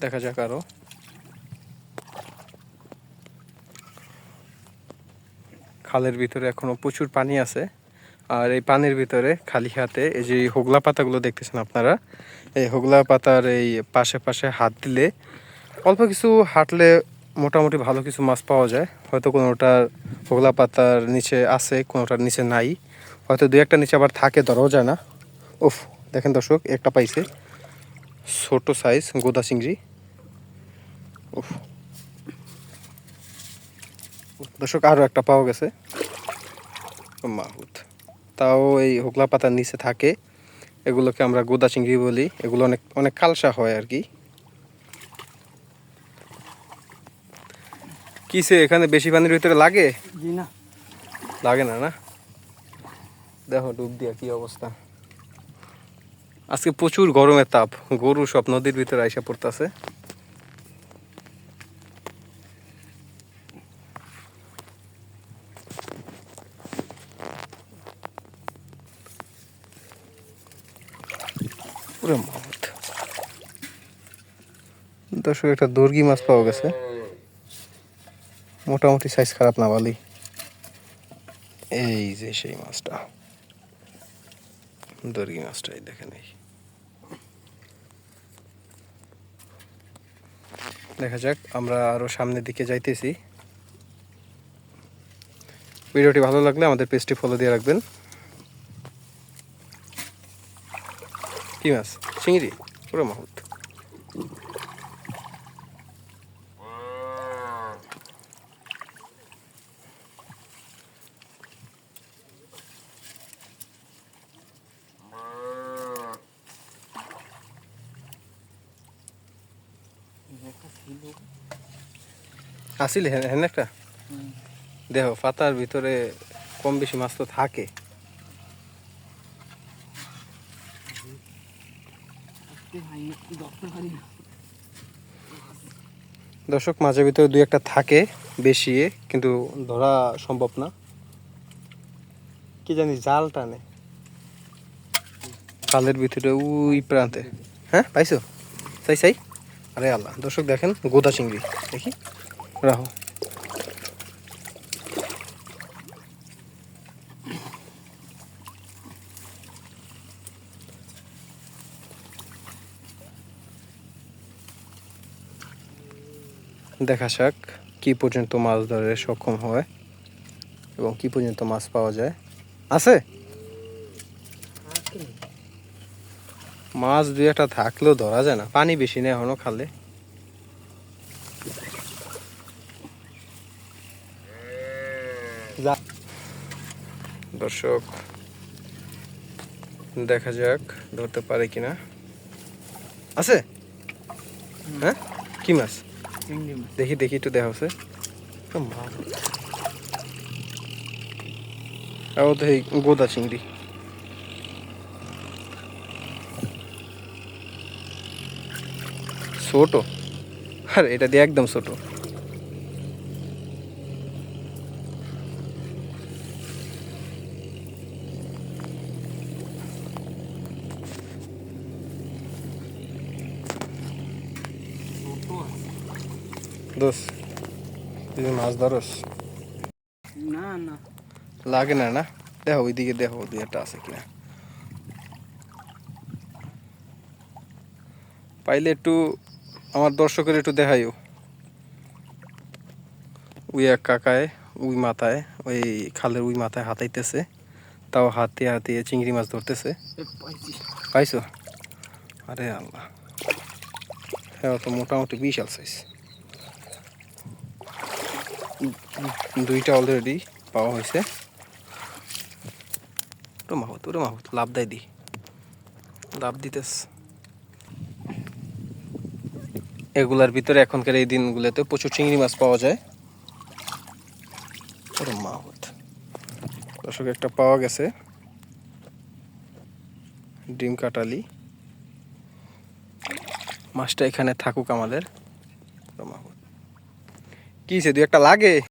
দেখা যাক আরো। খালের ভিতরে এখনো প্রচুর পানি আছে, আর এই পানির ভিতরে খালি হাতে এই যে হোগলা পাতাগুলো দেখতেছেন আপনারা, এই হোগলা পাতার এই পাশে পাশে হাত দিলে অল্প কিছু হাঁটলে মোটামুটি ভালো কিছু মাছ পাওয়া যায়। হয়তো কোনোটার হোগলা পাতার নিচে আছে, কোনোটার নিচে নাই, হয়তো দু একটা নিচে আবার থাকে, ধরাও যায় না। উফ, দেখেন দর্শক, একটা পাইছে ছোট সাইজ গোদা চিংড়ি। উফ দর্শক, আরও একটা পাওয়া গেছে মাহুত। তাও এই হোগলা পাতার নিচে থাকে, এগুলোকে আমরা গোদা চিংড়ি বলি। এগুলো অনেক অনেক কালসা হয় আর কি। কিসে এখানে বেশি পানির ভিতরে লাগে? জি না, লাগে না, না? দেখো ডুব দিয়া কি অবস্থা। আজকে প্রচুর গরমের তাপ, গরু সব নদীর ভিতরে আইসা পড়তেছে। দর্শক, একটা দর্গি মাছ পাওয়া গেছে, মোটামুটি সাইজ খারাপ না, ভালোই। এই যে সেই মাছটা, দর্গি মাছটাই দেখেন। এই দেখা যাক, আমরা আরো সামনের দিকে যাইতেছি। ভিডিওটি ভালো লাগলে আমাদের পেজটি ফলো দিয়ে রাখবেন। কি মাছ? চিংড়ি, পুরো মাহুত। আসিল হেন একটা দেখো, পাতার ভিতরে কম বেশি মাছ তো থাকে। দর্শক, মাঝে ভিতরে দুই একটা থাকে বেশি, কিন্তু ধরা সম্ভব না। কি জানি জাল টানে খালের ভিতরে ওই প্রান্তে। হ্যাঁ, পাইছো? চাই চাই। আরে আল্লাহ, দর্শক দেখেন গোদা চিংড়ি, দেখি রাহো। দেখা যাক কি পর্যন্ত মাছ ধরে সক্ষম হয় এবং কি পর্যন্ত মাছ পাওয়া যায়। আছে মাছ দুই একটা থাকলেও ধরা যায় না, পানি বেশি নেই এখনো খালে। দর্শক দেখা যাক ধরতে পারে কিনা। আছে? হ্যাঁ, কি মাছ? দেখি দেখি, একটু দেখা হচ্ছে। গোদা চিংড়ি। ছোট, আর এটা দিয়ে একদম ছোট। দোষ, তুই মাছ ধরস? না না, লাগে না, না? দেখো ওইদিকে, দেখো দুই একটা আছে কিনা। পাইলে একটু আমার দর্শকের একটু দেখাইও। ওই এক কাকায় ওই মাথায়, ওই খালের ওই মাথায় হাতাইতেছে, তাও হাতিয়ে হাতিয়ে চিংড়ি মাছ ধরতেছে। পাইছো? আরে আল্লাহ, হ্যাঁ তো মোটামুটি বিশাল সাইজ। দুইটা অলরেডি পাওয়া হয়েছে। ওরে মাহুত লাভ দেয়, দি লাভ দিতেস। এগুলার ভিতরে এখনকার এই দিনগুলোতে প্রচুর চিংড়ি মাছ পাওয়া যায়। ওরে মাহুত, দর্শক একটা পাওয়া গেছে, ডিম কাটালি। মাছটা এখানে থাকুক আমাদের। কি দুই একটা লাগে।